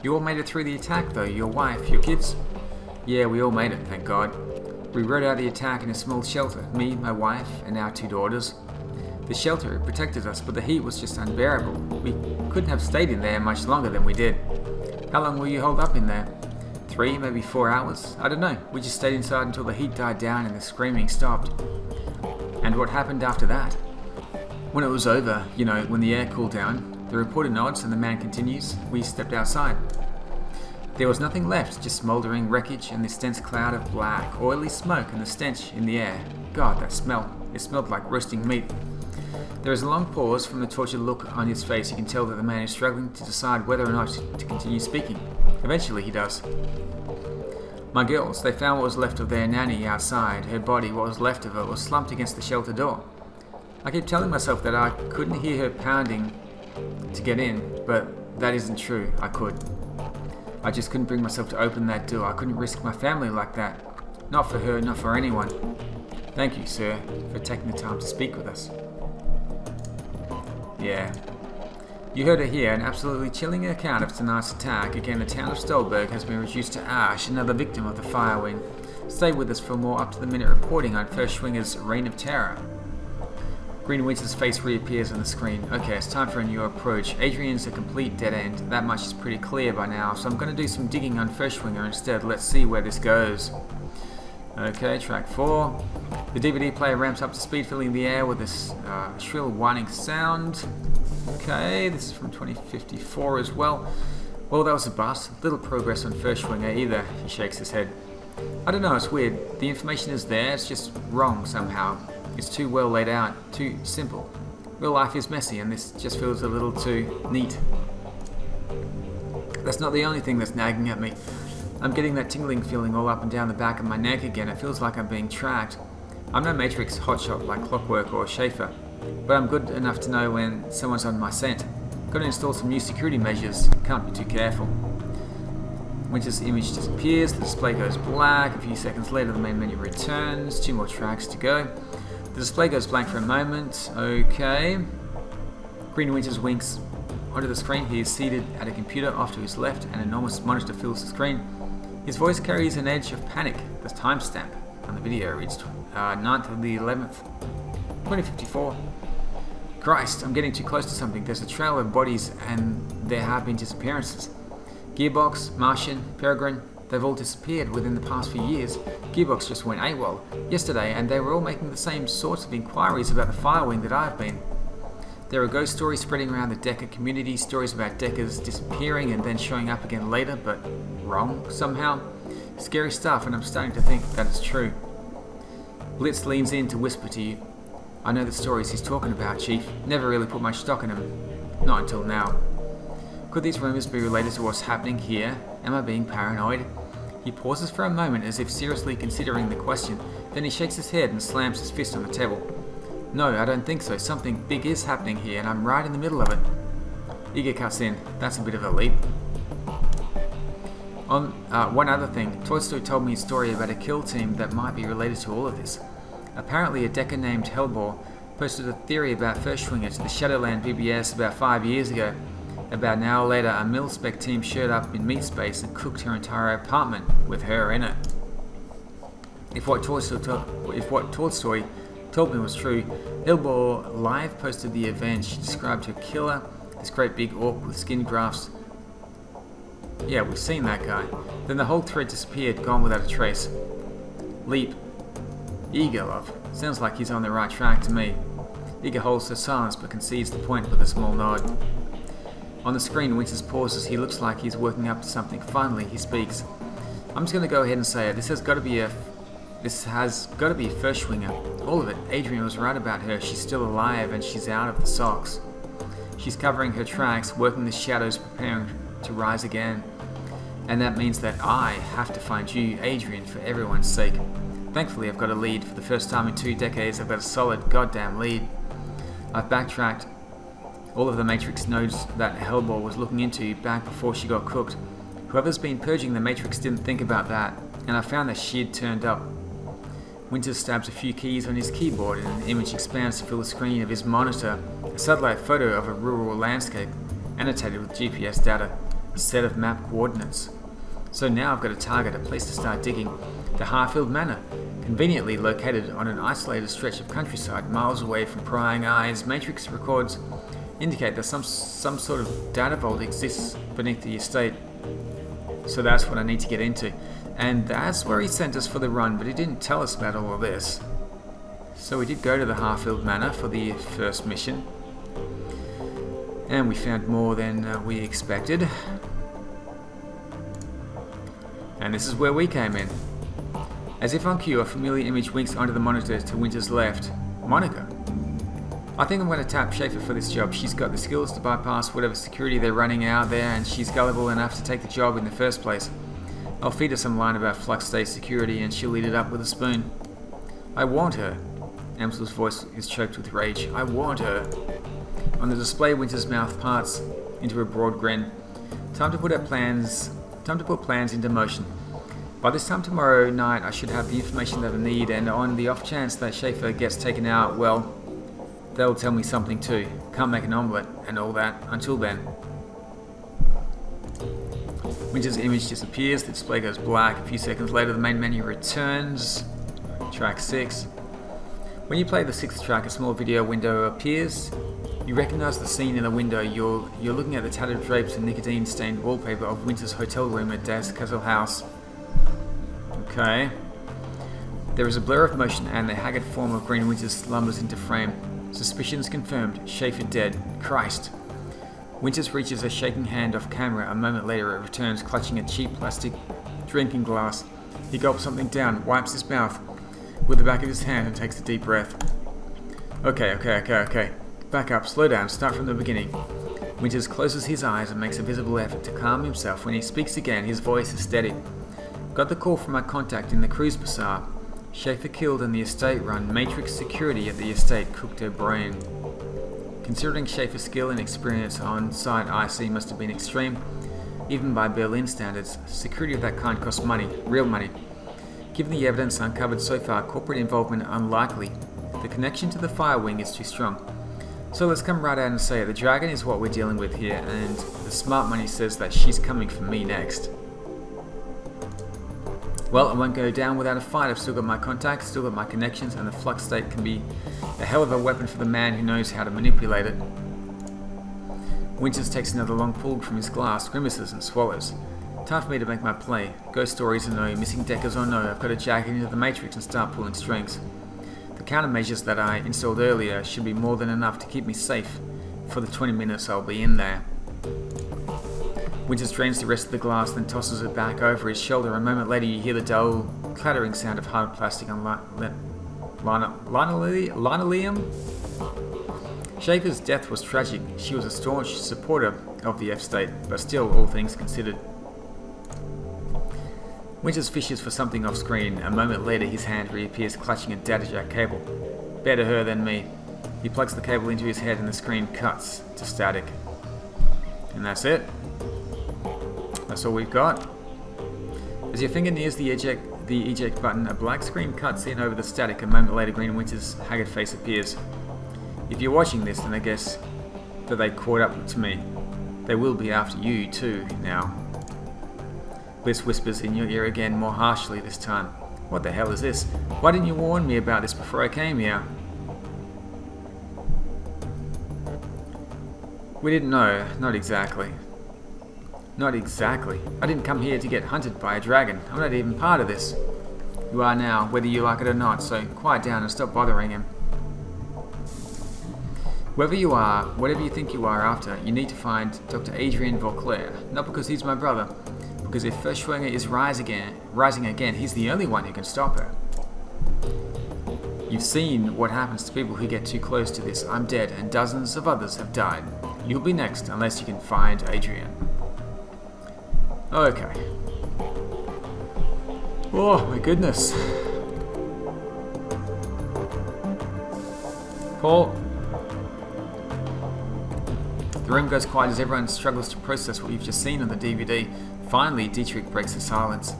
You all made it through the attack though, your wife, your kids? Yeah, we all made it, thank God. We rode out the attack in a small shelter, me, my wife, and our 2 daughters. The shelter protected us, but the heat was just unbearable. We couldn't have stayed in there much longer than we did. How long will you hold up in there? 3, maybe 4 hours? I don't know. We just stayed inside until the heat died down and the screaming stopped. And what happened after that? When it was over, when the air cooled down, the reporter nods and the man continues, we stepped outside. There was nothing left, just smouldering wreckage and this dense cloud of black, oily smoke and the stench in the air. God, that smell. It smelled like roasting meat. There is a long pause. From the tortured look on his face, you can tell that the man is struggling to decide whether or not to continue speaking. Eventually he does. My girls, they found what was left of their nanny outside. Her body, what was left of her, was slumped against the shelter door. I keep telling myself that I couldn't hear her pounding to get in, but that isn't true. I could. I just couldn't bring myself to open that door. I couldn't risk my family like that. Not for her, not for anyone. Thank you, sir, for taking the time to speak with us. Yeah. You heard it here, an absolutely chilling account of tonight's attack. Again, the town of Stolberg has been reduced to ash, another victim of the fire wing. Stay with us for more up-to-the-minute reporting on First Swinger's Reign of Terror. Green Winter's face reappears on the screen. Okay, it's time for a new approach. Adrian's a complete dead end. That much is pretty clear by now, so I'm going to do some digging on First Swinger instead. Let's see where this goes. Okay, track 4. The DVD player ramps up to speed, filling the air with this shrill whining sound. Okay, this is from 2054 as well. Well, that was a bust. Little progress on First Swinger either. He shakes his head. I don't know, it's weird. The information is there, it's just wrong somehow. It's too well laid out, too simple. Real life is messy, and this just feels a little too neat. That's not the only thing that's nagging at me. I'm getting that tingling feeling all up and down the back of my neck again. It feels like I'm being tracked. I'm no Matrix hotshot like Clockwork or Schaefer, but I'm good enough to know when someone's on my scent. Got to install some new security measures. Can't be too careful. Winter's image disappears, the display goes black. A few seconds later, the main menu returns. 2 more tracks to go. The display goes blank for a moment. Okay. Green Winters winks onto the screen. He is seated at a computer off to his left. An enormous monitor fills the screen. His voice carries an edge of panic. The timestamp on the video reads 9th of the 11th, 2054. Christ, I'm getting too close to something. There's a trail of bodies and there have been disappearances. Gearbox, Martian, Peregrine, they've all disappeared within the past few years. Gearbox just went AWOL yesterday, and they were all making the same sorts of inquiries about the Firewing that I've been. There are ghost stories spreading around the Decker community, stories about Deckers disappearing and then showing up again later, but wrong somehow. Scary stuff, and I'm starting to think that it's true. Blitz leans in to whisper to you. I know the stories he's talking about, Chief. Never really put much stock in them. Not until now. Could these rumors be related to what's happening here? Am I being paranoid? He pauses for a moment as if seriously considering the question, then he shakes his head and slams his fist on the table. No, I don't think so. Something big is happening here and I'm right in the middle of it. Igor cuts in. That's a bit of a leap. One other thing. Tolstoy told me a story about a kill team that might be related to all of this. Apparently a Decker named Hellbore posted a theory about First Swinger to the Shadowland BBS about 5 years ago. About an hour later, a mil-spec team showed up in meat space and cooked her entire apartment with her in it. If what Tolstoy told me was true, Hellbore live posted the event. She described her killer, this great big orc with skin grafts. Yeah, we've seen that guy. Then the whole thread disappeared, gone without a trace. Leap. Eagerlove. Sounds like he's on the right track to me. Eager holds her silence but concedes the point with a small nod. On the screen, Winters pauses. He looks like he's working up to something. Finally, he speaks. I'm just going to go ahead and say it. This has got to be a Furschwinger. All of it. Adrian was right about her. She's still alive and she's out of the socks. She's covering her tracks, working the shadows, preparing to rise again. And that means that I have to find you, Adrian, for everyone's sake. Thankfully, I've got a lead. For the first time in 2 decades, I've got a solid goddamn lead. I've backtracked all of the Matrix nodes that Hellbore was looking into back before she got cooked. Whoever's been purging the Matrix didn't think about that, and I found that she'd turned up. Winters stabs a few keys on his keyboard and an image expands to fill the screen of his monitor, a satellite photo of a rural landscape, annotated with GPS data, a set of map coordinates. So now I've got a target, a place to start digging. The Harfield Manor, conveniently located on an isolated stretch of countryside miles away from prying eyes. Matrix records indicate that some sort of data vault exists beneath the estate. So that's what I need to get into. And that's where he sent us for the run, but he didn't tell us about all of this. So we did go to the Harfield Manor for the first mission. And we found more than we expected. And this is where we came in. As if on cue, a familiar image winks onto the monitor to Winter's left. Monica. I think I'm going to tap Schaefer for this job. She's got the skills to bypass whatever security they're running out there, and she's gullible enough to take the job in the first place. I'll feed her some line about flux state security and she'll eat it up with a spoon. I want her. Amsel's voice is choked with rage. I want her. On the display, Winter's mouth parts into a broad grin. Time to put plans into motion. By this time tomorrow night, I should have the information that I need, and on the off chance that Schaefer gets taken out, well, they'll tell me something too. Can't make an omelette and all that. Until then. Winter's image disappears, the display goes black. A few seconds later, the main menu returns. Track 6. When you play the 6th track, a small video window appears. You recognize the scene in the window. You're looking at the tattered drapes and nicotine-stained wallpaper of Winter's hotel room at Das Castle House. Okay. There is a blur of motion and the haggard form of Green Winter slumbers into frame. Suspicions confirmed. Schaefer dead. Christ. Winters reaches a shaking hand off camera. A moment later it returns, clutching a cheap plastic drinking glass. He gulps something down, wipes his mouth with the back of his hand and takes a deep breath. Okay. Back up, slow down, start from the beginning. Winters closes his eyes and makes a visible effort to calm himself. When he speaks again, his voice is steady. Got the call from my contact in the cruise bazaar. Schaefer killed and the estate run. Matrix security at the estate cooked her brain. Considering Schaefer's skill and experience on site, IC must have been extreme. Even by Berlin standards, security of that kind costs money, real money. Given the evidence uncovered so far, corporate involvement unlikely. The connection to the fire wing is too strong. So let's come right out and say it. The dragon is what we're dealing with here, and the smart money says that she's coming for me next. Well, I won't go down without a fight. I've still got my contacts, still got my connections, and the flux state can be a hell of a weapon for the man who knows how to manipulate it. Winters takes another long pull from his glass, grimaces and swallows. Time for me to make my play. Ghost stories or no, missing deckers or no, I've got to jack into the Matrix and start pulling strings. The countermeasures that I installed earlier should be more than enough to keep me safe for the 20 minutes I'll be in there. Winters drains the rest of the glass, then tosses it back over his shoulder. A moment later you hear the dull, clattering sound of hard plastic on linoleum. Schaefer's death was tragic. She was a staunch supporter of the F-State, but still, all things considered. Winters fishes for something off screen. A moment later his hand reappears clutching a data jack cable. Better her than me. He plugs the cable into his head and the screen cuts to static. And that's it. That's all we've got. As your finger nears the eject button, a black screen cuts in over the static. A moment later, Green Winter's haggard face appears. If you're watching this, then I guess that they caught up to me. They will be after you too, now. Bliss whispers in your ear again, more harshly this time. What the hell is this? Why didn't you warn me about this before I came here? We didn't know, not exactly. Not exactly. I didn't come here to get hunted by a dragon. I'm not even part of this. You are now, whether you like it or not, so quiet down and stop bothering him. Whoever you are, whatever you think you are after, you need to find Dr. Adrian Vauclair. Not because he's my brother, because if Furschwinger is rising again, he's the only one who can stop her. You've seen what happens to people who get too close to this. I'm dead, and dozens of others have died. You'll be next, unless you can find Adrian. Okay. Oh my goodness. Paul. The room goes quiet as everyone struggles to process what you've just seen on the DVD. Finally, Dietrich breaks the silence.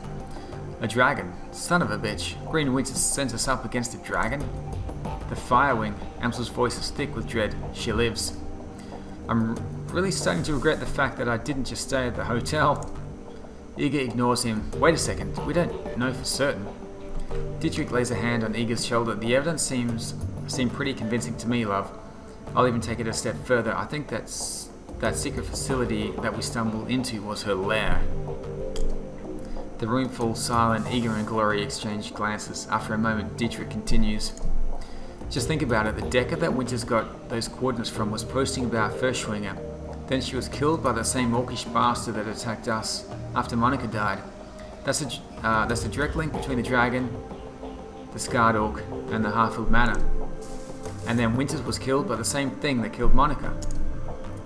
A dragon. Son of a bitch. Green Winter sends us up against a dragon? The Firewing. Amsel's voice is thick with dread. She lives. I'm really starting to regret the fact that I didn't just stay at the hotel. Eager ignores him. Wait a second. We don't know for certain. Dietrich lays a hand on Eager's shoulder. The evidence seemed pretty convincing to me, love. I'll even take it a step further. I think that secret facility that we stumbled into was her lair. The room falls silent. Eager and Glory exchange glances. After a moment, Dietrich continues. Just think about it. The Decker that Winters got those coordinates from was posting about Furschwinger. Then she was killed by the same orcish bastard that attacked us after Monica died. That's a direct link between the dragon, the Scarred Orc, and the Harfield Manor. And then Winters was killed by the same thing that killed Monica.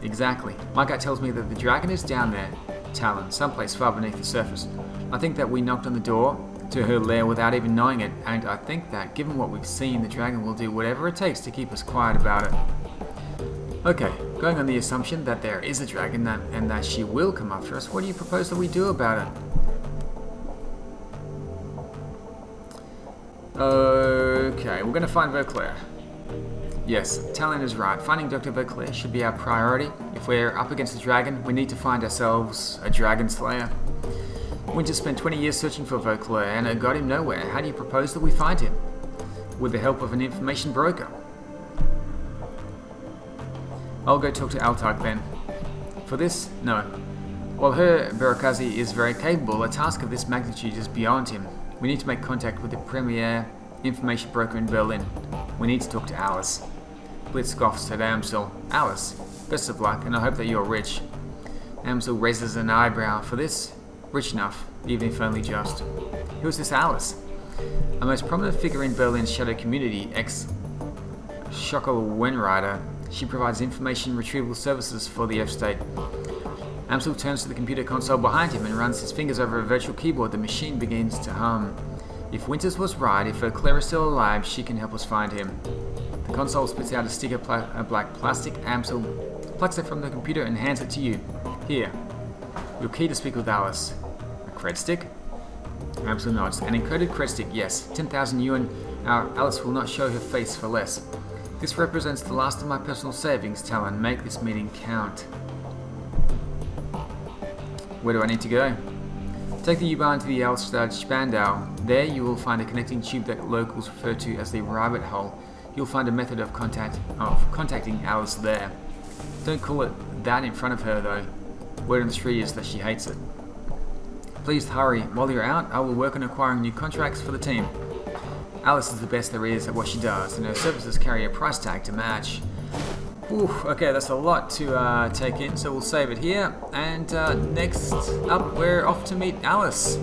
Exactly. My gut tells me that the dragon is down there, Talon, someplace far beneath the surface. I think that we knocked on the door to her lair without even knowing it, and I think that, given what we've seen, the dragon will do whatever it takes to keep us quiet about it. Okay, going on the assumption that there is a dragon and that she will come after us, what do you propose that we do about it? Okay, we're going to find Vauclair. Yes, Talon is right. Finding Dr. Vauclair should be our priority. If we're up against a dragon, we need to find ourselves a Dragonslayer. Winter spent 20 years searching for Vauclair and it got him nowhere. How do you propose that we find him? With the help of an information broker. I'll go talk to Altag then. For this? No. While her Berakazi is very capable, a task of this magnitude is beyond him. We need to make contact with the premier information broker in Berlin. We need to talk to Alice. Blitz scoffs at Amsel. Alice, best of luck, and I hope that you're rich. Amsel raises an eyebrow. For this? Rich enough, even if only just. Who is this Alice? A most prominent figure in Berlin's shadow community, ex-Schockel Wenrider. She provides information retrieval services for the F-State. Amsel turns to the computer console behind him and runs his fingers over a virtual keyboard. The machine begins to hum. If Winters was right, if Vauclair is still alive, she can help us find him. The console spits out a stick of black plastic. Amsel plucks it from the computer and hands it to you. Here. Your key to speak with Alice. A cred stick? Amsel nods. An encoded cred stick, yes. 10,000 yuan. Our Alice will not show her face for less. This represents the last of my personal savings, Talon. Make this meeting count. Where do I need to go? Take the U-Bahn to the Alstad Spandau. There you will find a connecting tube that locals refer to as the rabbit hole. You'll find a method of contacting Alice there. Don't call it that in front of her though. Word on the street is that she hates it. Please hurry. While you're out, I will work on acquiring new contracts for the team. Alice is the best there is at what she does, and her services carry a price tag to match. Okay, that's a lot to take in, so we'll save it here. And next up, we're off to meet Alice.